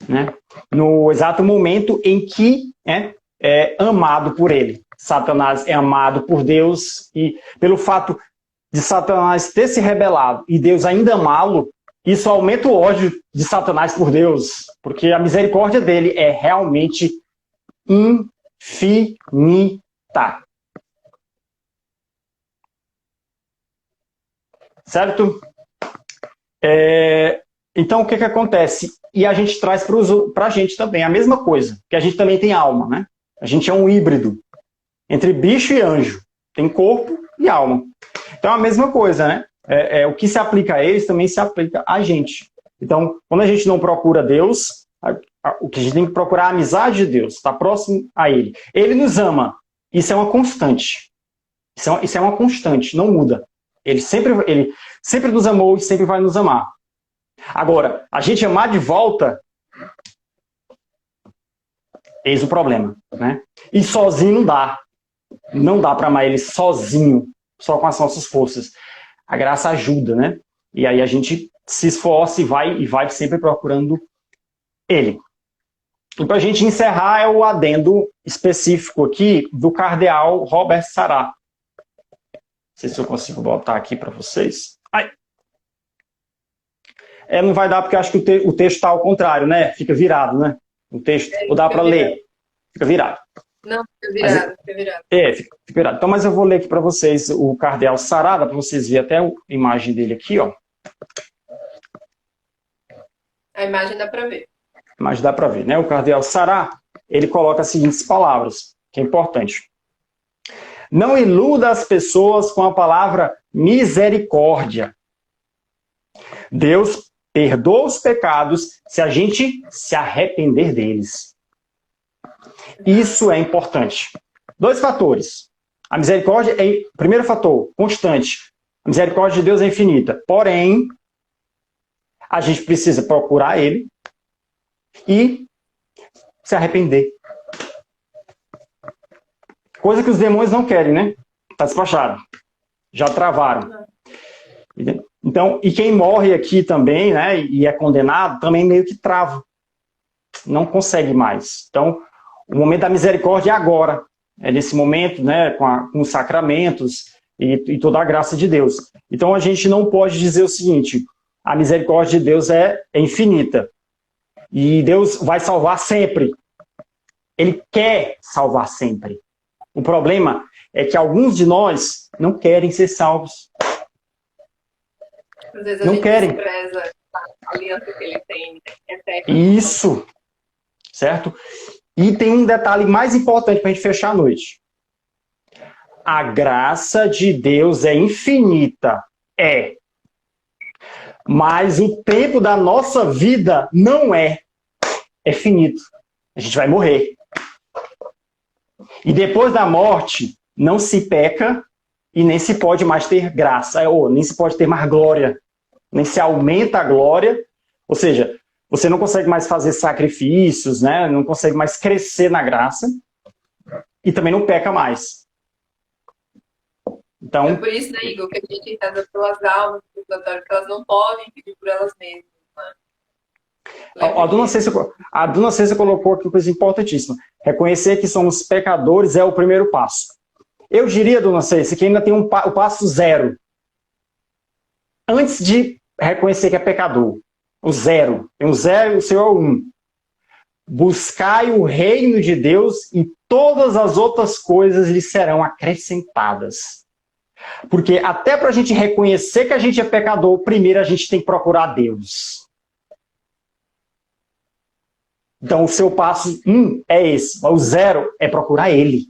né, no exato momento em que é amado por ele. Satanás é amado por Deus e pelo fato de Satanás ter se rebelado e Deus ainda amá-lo, isso aumenta o ódio de Satanás por Deus, porque a misericórdia dele é realmente infinita. Certo? Então, o que acontece? E a gente traz para a gente também a mesma coisa, que a gente também tem alma, né? A gente é um híbrido entre bicho e anjo. Tem corpo e alma. Então, é a mesma coisa, né? O que se aplica a eles também se aplica a gente. Então, quando a gente não procura Deus, o que a gente tem que procurar é a amizade de Deus, estar próximo a Ele. Ele nos ama. Isso é uma constante. Isso é uma constante, não muda. Ele sempre nos amou e sempre vai nos amar. Agora, a gente amar de volta, eis o problema, né? E sozinho não dá. Não dá para amar ele sozinho, só com as nossas forças. A graça ajuda, né? E aí a gente se esforça e vai sempre procurando ele. E para a gente encerrar é o adendo específico aqui do cardeal Robert Sarah. Não sei se eu consigo botar aqui para vocês. Não vai dar porque acho que o texto está ao contrário, né? Fica virado, né? O texto, ou dá para ler? Fica virado. Não, fica virado, fica virado. Fica virado. Então, mas eu vou ler aqui para vocês o cardeal Sarah, para vocês verem até a imagem dele aqui, ó. A imagem dá para ver. A imagem dá para ver, né? O cardeal Sarah, ele coloca as seguintes palavras, que é importante. Não iluda as pessoas com a palavra misericórdia. Deus perdoa os pecados se a gente se arrepender deles. Isso é importante. 2 fatores. A misericórdia primeiro fator, constante. A misericórdia de Deus é infinita. Porém, a gente precisa procurar Ele e se arrepender. Coisa que os demônios não querem, né? Está despachado. Já travaram. Então, e quem morre aqui também, né, e é condenado, também meio que trava. Não consegue mais. Então, o momento da misericórdia é agora. É nesse momento, né, com os sacramentos e toda a graça de Deus. Então, a gente não pode dizer o seguinte: a misericórdia de Deus é infinita. E Deus vai salvar sempre. Ele quer salvar sempre. O problema é que alguns de nós não querem ser salvos. Às vezes a não gente querem. despreza a aliança que ele tem. Isso. Certo? E tem um detalhe mais importante para a gente fechar a noite. A graça de Deus é infinita. Mas o tempo da nossa vida não é. é finito. A gente vai morrer. E depois da morte, não se peca e nem se pode mais ter graça, ou nem se pode ter mais glória, nem se aumenta a glória. Ou seja, você não consegue mais fazer sacrifícios, né? Não consegue mais crescer na graça e também não peca mais. Então, é por isso, né, Igor, que a gente reza pelas almas do purgatório, que elas não podem pedir por elas mesmas. Né? A dona Cência colocou aqui uma coisa importantíssima. Reconhecer que somos pecadores é o primeiro passo. Eu diria, dona Cêcia, que ainda tem o passo 0. Antes de reconhecer que é pecador. O 0. Tem o 0 e o seu é o 1. Buscai o reino de Deus e todas as outras coisas lhe serão acrescentadas. Porque até para a gente reconhecer que a gente é pecador, primeiro a gente tem que procurar Deus. Então o seu passo 1 é esse. O 0 é procurar Ele.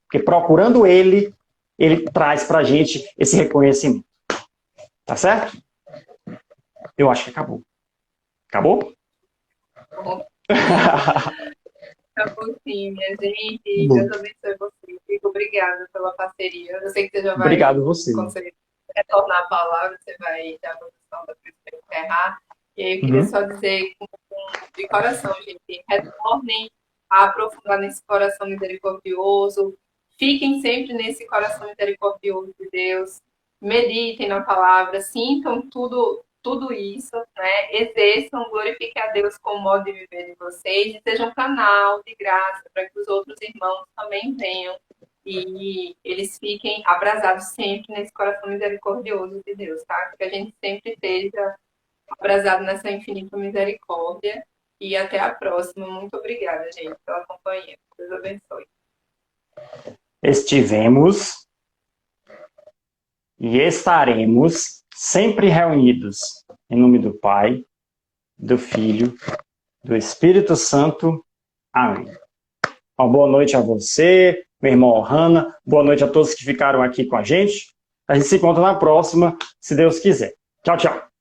Porque procurando Ele, Ele traz para a gente esse reconhecimento. Tá certo? Eu acho que acabou. Acabou? Acabou sim, minha gente. Deus abençoe você. Fico obrigada pela parceria. Eu sei que você já vai... Obrigado você. Quando você retornar a palavra, você vai dar a posição da pessoa encerrar. E aí eu queria só dizer de coração, gente, retornem a aprofundar nesse coração misericordioso. Fiquem sempre nesse coração misericordioso de Deus. Meditem na palavra, sintam tudo isso, né? Exerçam, glorifiquem a Deus com o modo de viver de vocês e sejam um canal de graça para que os outros irmãos também venham e eles fiquem abrasados sempre nesse coração misericordioso de Deus, tá? Que a gente sempre esteja abrasado nessa infinita misericórdia e até a próxima. Muito obrigada, gente, pela companhia. Deus abençoe. Estivemos e estaremos sempre reunidos em nome do Pai, do Filho, do Espírito Santo. Amém. Uma boa noite a você, meu irmão Ohana. Boa noite a todos que ficaram aqui com a gente. A gente se encontra na próxima, se Deus quiser. Tchau, tchau.